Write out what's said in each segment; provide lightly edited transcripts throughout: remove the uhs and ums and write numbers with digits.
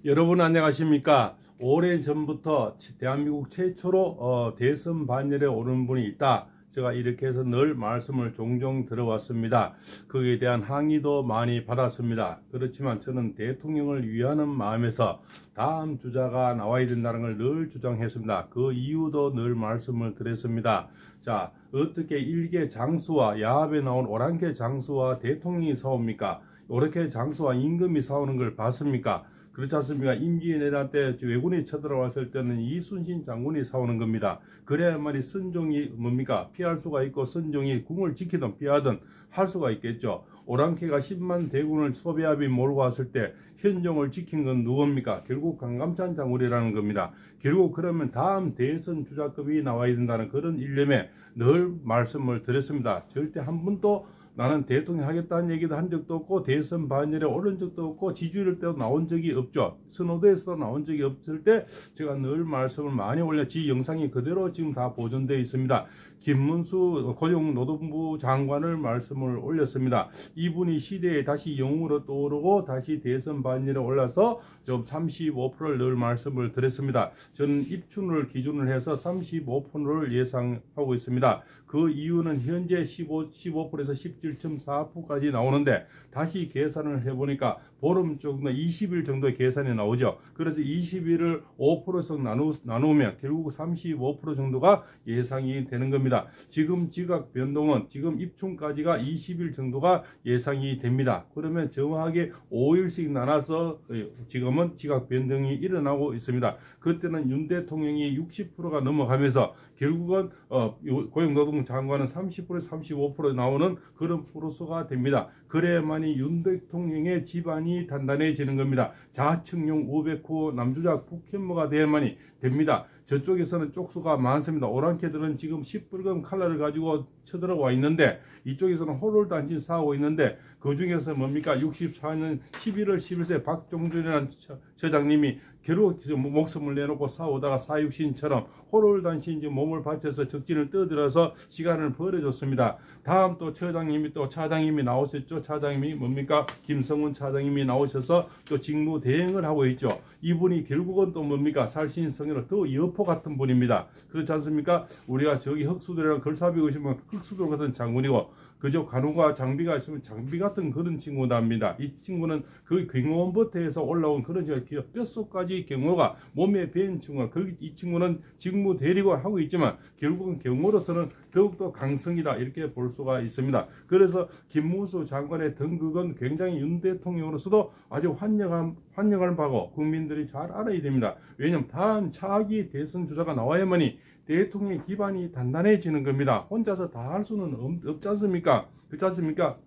여러분 안녕하십니까? 오래전부터 대한민국 최초로 대선 반열에 오른 분이 있다. 제가 이렇게 해서 늘 말씀을 종종 들어왔습니다. 거기에 대한 항의도 많이 받았습니다. 그렇지만 저는 대통령을 위하는 마음에서 다음 주자가 나와야 된다는 걸 늘 주장했습니다. 그 이유도 늘 말씀을 드렸습니다. 자, 어떻게 일개 장수와 야합에 나온 오랑캐 장수와 대통령이 싸웁니까? 오랑캐 장수와 임금이 싸우는 걸 봤습니까? 그렇지 않습니까? 임진왜란 때 왜군이 쳐들어왔을 때는 이순신 장군이 싸우는 겁니다. 그래야만이 선종이 뭡니까? 피할 수가 있고 선종이 궁을 지키든 피하든 할 수가 있겠죠. 오랑캐가 10만 대군을 소배합이 몰고 왔을 때 현종을 지킨 건 누굽니까? 결국 강감찬 장군이라는 겁니다. 결국 그러면 다음 대선 주자급이 나와야 된다는 그런 일념에 늘 말씀을 드렸습니다. 절대 한 번도 나는 대통령 하겠다는 얘기도 한 적도 없고 대선 반열에 오른 적도 없고 지지율 때도 나온 적이 없죠. 선호도에서도 나온 적이 없을 때 제가 늘 말씀을 많이 올렸지. 영상이 그대로 지금 다 보존되어 있습니다. 김문수 고용노동부 장관을 말씀을 올렸습니다. 이분이 시대에 다시 영웅으로 떠오르고 다시 대선 반열에 올라서 좀 35%를 늘 말씀을 드렸습니다. 저는 입춘을 기준으로 해서 35%를 예상하고 있습니다. 그 이유는 현재 15%에서 17.4%까지 나오는데 다시 계산을 해보니까 보름 정도 20일 정도의 계산이 나오죠. 그래서 20일을 5%씩 나누면 결국 35% 정도가 예상이 되는 겁니다. 지금 지각 변동은 지금 입춘까지가 20일 정도가 예상이 됩니다. 그러면 정확하게 5일씩 나눠서 지금은 지각 변동이 일어나고 있습니다. 그때는 윤 대통령이 60%가 넘어가면서 결국은 고용노동부 장관은 30%에서 35% 나오는 그런 프로수가 됩니다. 그래야만이 윤 대통령의 집안이 단단해지는 겁니다. 자청용 500호 남주작 북현모가 돼야만이 됩니다. 저쪽에서는 쪽수가 많습니다. 오랑캐들은 지금 시뻘건 칼날을 가지고 쳐들어와 있는데 이쪽에서는 호롤단신 싸우고 있는데 그 중에서 뭡니까? 64년 11월 11세 박종준이라는 처장님이 결국 목숨을 내놓고 싸우다가 사육신처럼 호롤단신 몸을 바쳐서 적진을 떠들어서 시간을 벌어줬습니다. 다음 또 처장님이 또 차장님이 나오셨죠. 차장님이 뭡니까? 김성훈 차장님이 나오셔서 또 직무 대행을 하고 있죠. 이분이 결국은 또 뭡니까? 살신성으로 더 여포 같은 분입니다. 그렇지 않습니까? 우리가 저기 흑수들이랑 걸사비 오시면 흑수들 같은 장군이고 그저 간호가 장비가 있으면 장비 같은 그런 친구답니다. 이 친구는 그 경호원부터해서 올라온 그런 뼛속까지 경호가 몸에 배인 친구가 이 친구는 직무 대리고 하고 있지만 결국은 경호로서는 더욱더 강성이다 이렇게 볼 수가 있습니다. 그래서 김문수 장관의 등극은 굉장히 윤 대통령으로서도 아주 환영할 바고 국민들이 잘 알아야 됩니다. 왜냐하면 다음 차기 대선 주자가 나와야만이 대통령의 기반이 단단해지는 겁니다. 혼자서 다 할 수는 없지 않습니까? 그렇지 않습니까?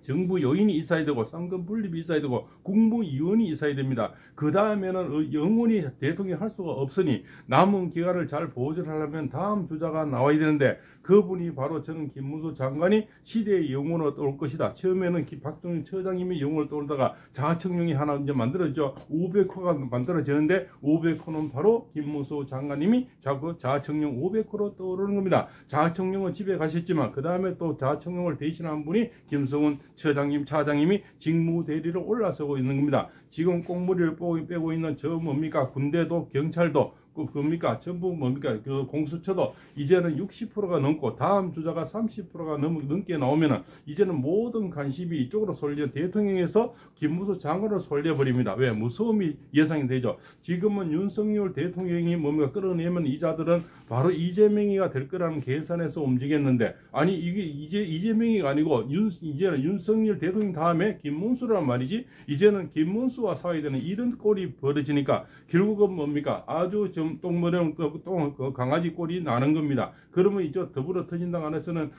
정부 요인이 있어야 되고 상금 분립이 있어야 되고 국무위원이 있어야 됩니다. 그 다음에는 영원히 대통령이 할 수가 없으니 남은 기간을 잘 보조를 하려면 다음 주자가 나와야 되는데 그분이 바로 저는 김문수 장관이 시대의 영웅으로 떠올 것이다. 처음에는 박종준 처장님이 영웅을 떠올다가 자청룡이 하나 이제 만들어져 500호가 만들어지는데 500호는 바로 김문수 장관님이 자꾸 자청룡 500호로 떠오르는 겁니다. 자청룡은 집에 가셨지만 그 다음에 또 자청룡을 대신한 분이 김성훈 처장님, 차장님이 직무 대리로 올라서고 있는 겁니다. 지금 꽁무리를 빼고 있는 저 뭡니까? 군대도 경찰도 뭡니까? 전부 뭡니까? 그 공수처도 이제는 60%가 넘고 다음 주자가 30%가 넘게 나오면은 이제는 모든 관심이 이쪽으로 쏠려 대통령에서 김문수 장관으로 쏠려버립니다. 왜? 무서움이 예상이 되죠. 지금은 윤석열 대통령이 뭡니까? 끌어내면 이자들은 바로 이재명이가 될 거라는 계산에서 움직였는데 아니 이게 이재명이가 아니고 이제는 윤석열 대통령 다음에 김문수란 말이지 이제는 김문수와 싸워야 되는 이런 꼴이 벌어지니까 결국은 뭡니까? 아주 좀 똥머리는 강아지 꼴이 나는 겁니다. 그러면 이제 더불어터진당 안에서는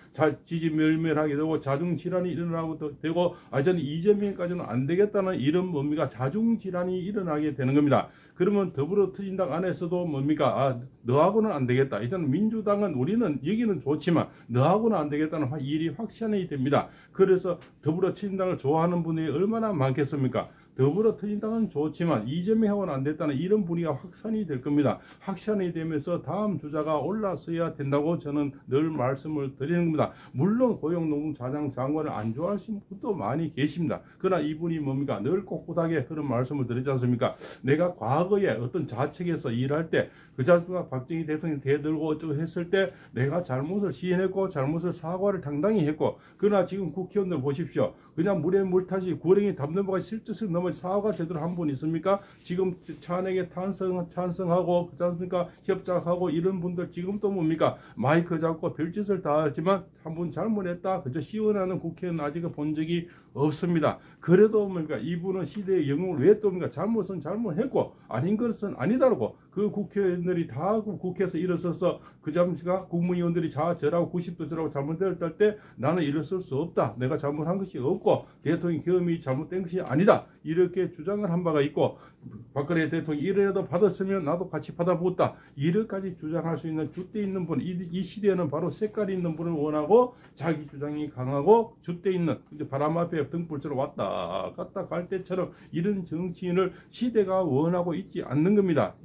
지지 멸멸하게 되고 자중질환이 일어나고 되고 저는 이재명까지는 안 되겠다는 이런 뭡니까? 자중질환이 일어나게 되는 겁니다. 그러면 더불어터진당 안에서도 뭡니까? 너하고는 안 되겠다. 일단 민주당은 우리는 여기는 좋지만 너하고는 안 되겠다는 일이 확신이 됩니다. 그래서 더불어터진당을 좋아하는 분이 얼마나 많겠습니까? 더불어 터진다는 좋지만 이재명하고는 안 됐다는 이런 분위기가 확산이 될 겁니다. 확산이 되면서 다음 주자가 올라서야 된다고 저는 늘 말씀을 드리는 겁니다. 물론 고용노동 장관을 안 좋아하시는 분도 많이 계십니다. 그러나 이분이 뭡니까? 늘 꼿꼿하게 그런 말씀을 드리지 않습니까? 내가 과거에 어떤 자책에서 일할 때 그 자체가 박정희 대통령이 대들고 어쩌고 했을 때 내가 잘못을 시인했고 잘못을 사과를 당당히 했고, 그러나 지금 국회의원들 보십시오. 그냥 물에 물 타시 구렁이 담는 바가 실뜻을 넘어 사과가 제대로 한 분 있습니까? 지금 찬행에 찬성하고 그렇지 않습니까? 협작하고 이런 분들 지금 또 뭡니까? 마이크 잡고 별짓을 다 하지만 한 분 잘못했다 그저 시원하는 국회의원 아직 본 적이 없습니다. 그래도 뭡니까? 이분은 시대의 영웅을 왜 또 뭡니까? 잘못은 잘못했고 아닌 것은 아니다라고 그 국회의원들이 다 국회에서 일어서서 그 잠시가 국무위원들이 저라고 90도 저라고 잘못될 때 나는 일어설 수 없다. 내가 잘못한 것이 없고 대통령 경험이 잘못된 것이 아니다. 이렇게 주장을 한 바가 있고, 박근혜 대통령이 이래도 받았으면 나도 같이 받아보겠다. 이렇게까지 주장할 수 있는 줏대 있는 분, 이 시대에는 바로 색깔이 있는 분을 원하고 자기 주장이 강하고 줏대 있는 바람 앞에 등불처럼 왔다 갔다 갈 때처럼 이런 정치인을 시대가 원하고 있지 않는 겁니다.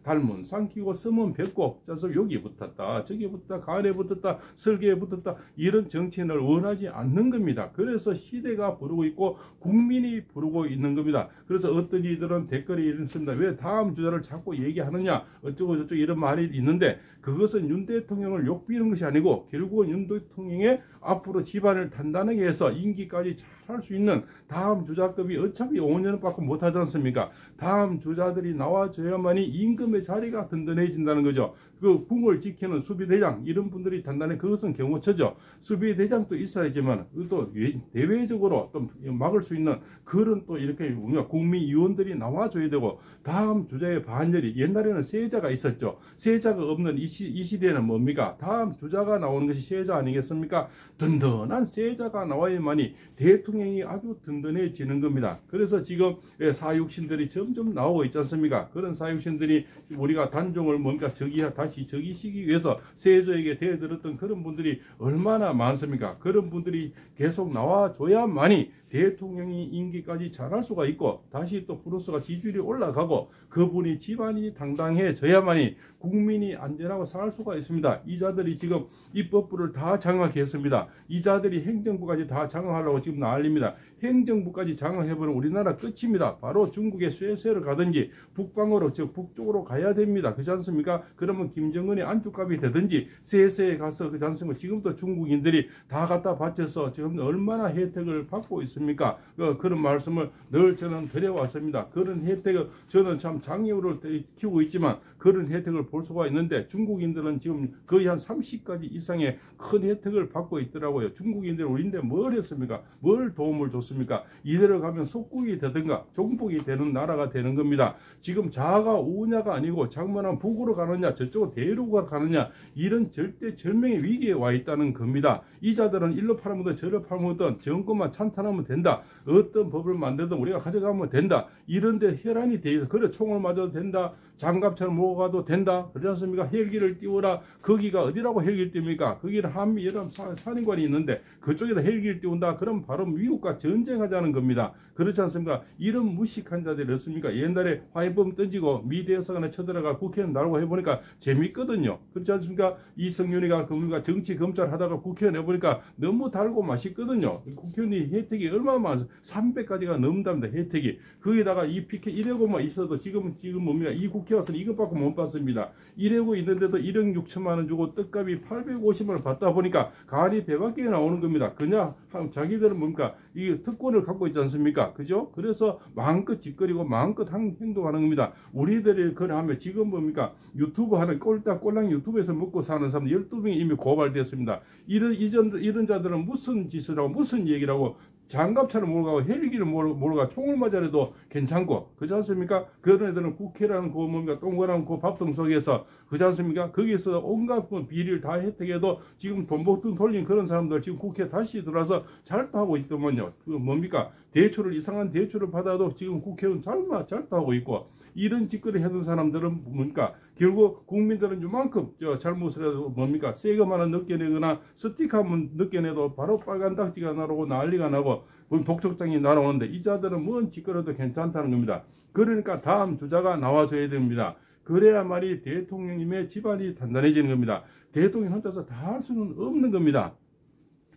닮은 삼키고 쓰면 뱉고 짜서 여기 붙었다 저기 붙었다 간에 붙었다 설계에 붙었다 이런 정치인을 원하지 않는 겁니다. 그래서 시대가 부르고 있고 국민이 부르고 있는 겁니다. 그래서 어떤 이들은 댓글이 이렇습니다. 왜 다음 주자를 자꾸 얘기하느냐 어쩌고 저쩌고 이런 말이 있는데, 그것은 윤 대통령을 욕비는 것이 아니고 결국은 윤 대통령의 앞으로 집안을 단단하게 해서 임기까지 잘 할 수 있는 다음 주자급이 어차피 5년밖에 못하지 않습니까? 다음 주자들이 나와줘야만이 임금의 자리가 든든해진다는 거죠. 그 궁을 지키는 수비대장 이런 분들이 단단해, 그것은 경호처죠. 수비대장도 있어야지만 또 대외적으로 또 막을 수 있는 그런 또 이렇게 국민의원들이 나와줘야 되고, 다음 주자의 반열이 옛날에는 세자가 있었죠. 세자가 없는 이 시대에는 뭡니까? 다음 주자가 나오는 것이 세자 아니겠습니까? 든든한 세자가 나와야만이 대통령이 아주 든든해지는 겁니다. 그래서 지금 사육신들이 점점 나오고 있지 않습니까? 그런 사육신들이 우리가 단종을 뭡니까? 다시 적이시기 위해서 세조에게 대들었던 그런 분들이 얼마나 많습니까? 그런 분들이 계속 나와줘야만이 대통령이 임기까지 잘할 수가 있고 다시 또 프로스가 지지율이 올라가고 그분이 집안이 당당해져야만이 국민이 안전하고 살 수가 있습니다. 이 자들이 지금 입법부를 다 장악했습니다. 이 자들이 행정부까지 다 장악하려고 지금 난립니다. 행정부까지 장악해버리면 우리나라 끝입니다. 바로 중국의 쇠쇠를 가든지 북방으로 즉 북쪽으로 가야 됩니다. 그렇지 않습니까? 그러면 김정은의 안주값이 되든지 쇠쇠에 가서 그렇지 않습니까? 지금도 중국인들이 다 갖다 바쳐서 지금 얼마나 혜택을 받고 있습니까? 그런 말씀을 늘 저는 드려왔습니다. 그런 혜택을 저는 참 장애우를 키우고 있지만 그런 혜택을 볼 수가 있는데 중국인들은 지금 거의 한 30가지 이상의 큰 혜택을 받고 있더라고요. 중국인들 우리인데 뭘 했습니까? 뭘 도움을 줬습니까? 이대로 가면 속국이 되든가 종북이 되는 나라가 되는 겁니다. 지금 자가 우냐가 아니고 장만한 북으로 가느냐 저쪽으로 대륙으로 가느냐 이런 절대절명의 위기에 와 있다는 겁니다. 이 자들은 일로 팔면 저로 팔면 정권만 찬탄하면 된다. 어떤 법을 만들든 우리가 가져가면 된다. 이런데 혈안이 돼 있어. 그래 총을 맞아도 된다. 장갑차를 몰고 가도 된다. 그렇지 않습니까? 헬기를 띄우라. 거기가 어디라고 헬기를 띄웁니까? 거기는 한미연합 사령관이 있는데 그쪽에다 헬기를 띄운다. 그럼 바로 미국과 전쟁하자는 겁니다. 그렇지 않습니까? 이런 무식한 자들이 없습니까? 옛날에 화해범 던지고 미 대사관에 쳐들어가 국회의원 나오고 해보니까 재밌거든요. 그렇지 않습니까? 이성윤이가 정치 검찰 하다가 국회의원 해보니까 너무 달고 맛있거든요. 국회의원이 혜택이 얼마나 많아서 300가지가 넘는답니다. 혜택이. 거기다가 이 PK 1회고만 있어도 지금 뭡니까? 이 국회 와서는 이것밖에 못 받습니다. 1회고 있는데도 1억 6천만 원 주고 떡값이 850만 원 받다 보니까 간이 배밖에 나오는 겁니다. 그냥 자기들은 뭡니까? 이 특권을 갖고 있지 않습니까? 그죠? 그래서 마음껏 짓거리고 마음껏 행동하는 겁니다. 우리들이 그러하면 지금 뭡니까? 유튜브 하는 꼴랑 유튜브에서 먹고 사는 사람 12명이 이미 고발됐습니다. 이런 자들은 무슨 짓을 하고 무슨 얘기를 하고 장갑차를 몰고 가고 헬기를 몰고 가고 총을 맞아도 괜찮고 그렇지 않습니까? 그런 애들은 국회라는 그 뭔가 동그란 그 밥통 속에서 그렇지 않습니까? 거기에서 온갖 비리를 다 혜택해도 지금 돈 벌던 돌린 그런 사람들 지금 국회에 다시 들어와서 잘도 하고 있더만요. 그 뭡니까? 이상한 대출을 받아도 지금 국회의원 잘도 하고 있고 이런 짓거리 했던 사람들은 뭡니까? 결국 국민들은 이만큼 잘못을 해도 뭡니까? 세금 하나 늦게 내거나 스틱하면 늦게 내도 바로 빨간 딱지가 나오고 난리가 나고 독촉장이 날아오는데 이 자들은 뭔 짓거려도 괜찮다는 겁니다. 그러니까 다음 주자가 나와줘야 됩니다. 그래야만이 대통령님의 집안이 단단해지는 겁니다. 대통령 혼자서 다 할 수는 없는 겁니다.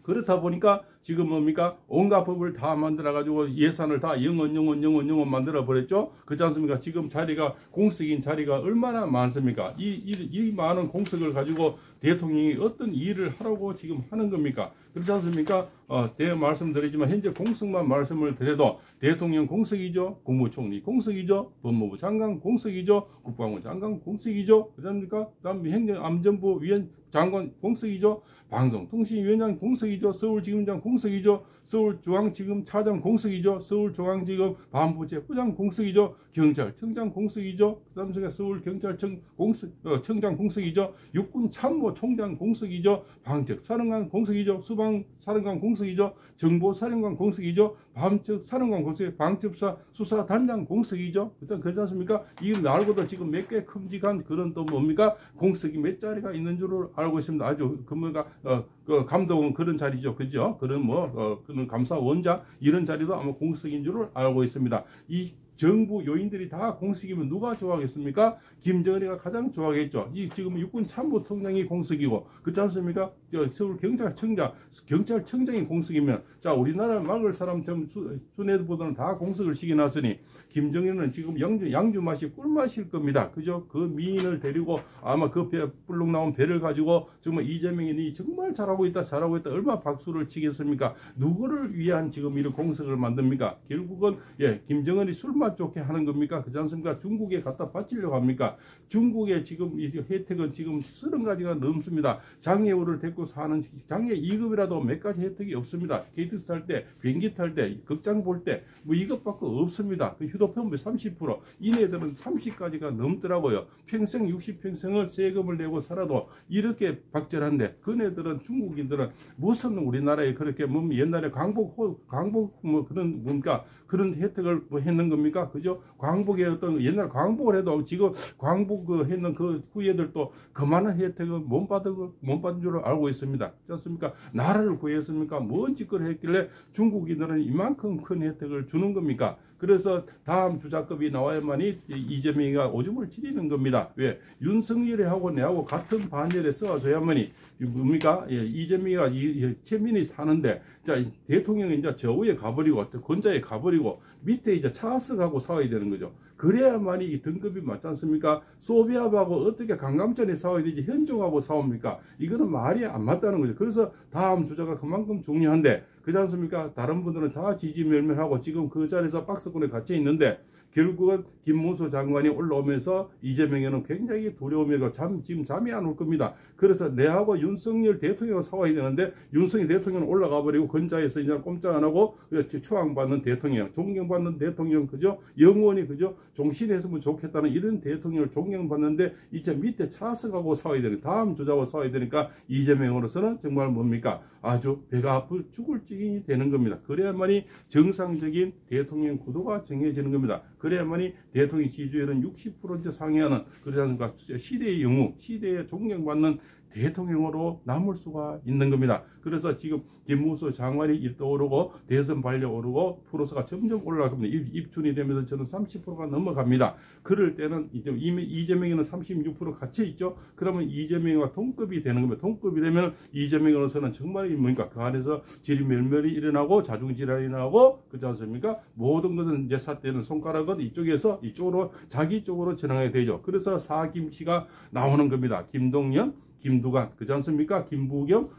그렇다 보니까 지금 뭡니까? 온갖 법을 다 만들어가지고 예산을 다 영원 만들어버렸죠? 그렇지 않습니까? 지금 자리가, 공석인 자리가 얼마나 많습니까? 이 많은 공석을 가지고 대통령이 어떤 일을 하라고 지금 하는 겁니까? 그렇지 않습니까? 말씀드리지만 현재 공석만 말씀을 드려도 대통령 공석이죠, 국무총리 공석이죠, 법무부 장관 공석이죠, 국방부 장관 공석이죠, 그렇습니까? 그다음에 행정안전부 위원 장관 공석이죠, 방송통신위원장 공석이죠, 서울지검장 공석이죠, 서울중앙지검 차장 공석이죠, 서울중앙지검 반부체부장 공석이죠, 경찰청장 공석이죠, 그다음에 서울경찰청 청장 공석이죠, 육군참모총장 공석이죠, 방책사령관 공석이죠, 수방사령관 공석이죠, 정보사령관 공석이죠, 밤책사령관 공석이죠, 방첩사 수사단장 공석이죠. 일단 그렇지 않습니까? 이 말고도 지금 몇 개 큼직한 그런 또 뭡니까? 공석이 몇 자리가 있는 줄을 알고 있습니다. 아주 그 감독은 그런 자리죠, 그죠? 그런 그런 감사원장 이런 자리도 아마 공석인 줄을 알고 있습니다. 이 정부 요인들이 다 공석이면 누가 좋아하겠습니까? 김정은이가 가장 좋아하겠죠. 이 지금 육군 참모총장이 공석이고 그렇지 않습니까? 서울 경찰청장이 공석이면 자 우리나라 막을 사람 순애보다는 다 공석을 시켜놨으니 김정은은 지금 양주 맛이 꿀맛일 겁니다. 그죠? 그 미인을 데리고 아마 그 불룩 나온 배를 가지고 정말 이재명이 정말 잘하고 있다 얼마 박수를 치겠습니까? 누구를 위한 지금 이런 공석을 만듭니까? 결국은 김정은이 술맛 좋게 하는 겁니까? 그렇지 않습니까? 중국에 갖다 바치려고 합니까? 중국의 지금 이 혜택은 지금 30가지가 넘습니다. 장애우를 데리고 사는 장애 2급이라도 몇 가지 혜택이 없습니다. KTX 탈 때, 비행기 탈 때, 극장 볼 때 뭐 이것밖에 없습니다. 그 휴대폰비 30%, 이네들은 30가지가 넘더라고요. 평생 60평생을 세금을 내고 살아도 이렇게 박절한데 그네들은 중국인들은 무슨 우리나라에 그렇게 옛날에 광복 그런 뭡니까? 그런 혜택을 했는 겁니까? 그죠? 광복에 어떤 옛날 광복을 해도 지금 광복 했는 그 후예들도 그만한 혜택을 못 받은 줄 알고 있습니다. 그렇습니까? 나라를 구했습니까? 뭔 짓거리 했길래 중국인들은 이만큼 큰 혜택을 주는 겁니까? 그래서 다음 주자급이 나와야만이 이재명이가 오줌을 지리는 겁니다. 왜? 윤석열이하고 내하고 같은 반열에 써줘야만이 뭡니까? 이재명이가 최민희 사는데 자 대통령이 이제 저 위에 가버리고 권자에 가버리고 밑에 이제 차스하고 싸워야 되는 거죠. 그래야만이 이 등급이 맞지 않습니까? 소비압하고 어떻게 강감전에 싸워야 되지 현종하고 싸웁니까? 이거는 말이 안 맞다는 거죠. 그래서 다음 주자가 그만큼 중요한데 그렇지 않습니까? 다른 분들은 다 지지멸멸하고 지금 그 자리에서 박스권에 갇혀 있는데 결국은 김문수 장관이 올라오면서 이재명에는 굉장히 두려움이고 지금 잠이 안 올 겁니다. 그래서 내하고 윤석열 대통령을 싸워야 되는데 윤석열 대통령은 올라가 버리고 근자에서 이제 꼼짝 안 하고 추앙받는 대통령, 존경받는 대통령, 그죠? 영원히 그죠? 종신했으면 좋겠다는 이런 대통령을 존경받는데 이제 밑에 차석하고 싸워야 되는 다음 주자와 싸워야 되니까 이재명으로서는 정말 뭡니까? 아주 배가 아플 죽을 지경이 되는 겁니다. 그래야만이 정상적인 대통령 구도가 정해지는 겁니다. 그래야만이 대통령 지지율은 60% 상회하는 그러지 않습니까? 시대의 영웅, 시대에 존경받는 대통령으로 남을 수가 있는 겁니다. 그래서 지금 김문수 장관이 떠오르고 대선 발려 오르고 프로스가 점점 올라갑니다. 입춘이 되면서 저는 30%가 넘어갑니다. 그럴 때는 이제 이미 이재명에는 36% 갇혀 있죠. 그러면 이재명과 동급이 되는 겁니다. 동급이 되면 이재명으로서는 정말 뭡니까? 그 안에서 질멸멸이 일어나고 자중질환이 나고 그렇지 않습니까? 모든 것은 이제 삿대는 손가락은 이쪽에서 이쪽으로 자기 쪽으로 전환이 되죠. 그래서 사김씨가 나오는 겁니다. 김동연, 김두관, 그렇지 않습니까? 김부겸,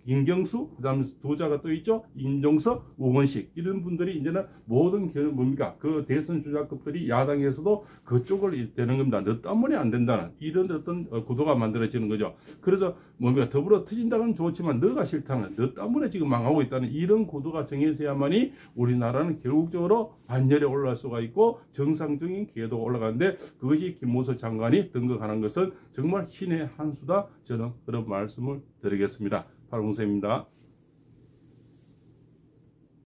김경수, 그 다음에 도자가 또 있죠? 임종석, 우원식 이런 분들이 이제는 모든 뭡니까? 그 대선 주자급들이 야당에서도 그쪽을 되는 겁니다. 너 때문에 안 된다는 이런 어떤 구도가 만들어지는 거죠. 그래서 뭡니까? 더불어 터진다는 좋지만 너가 싫다는 너 때문에 지금 망하고 있다는 이런 구도가 정해져야만이 우리나라는 결국적으로 반열에 올라갈 수가 있고 정상적인 궤도가 올라가는데 그것이 김문수 장관이 등극하는 것은 정말 신의 한 수다. 저는 그런 말씀을 드리겠습니다. 팔봉쌤입니다.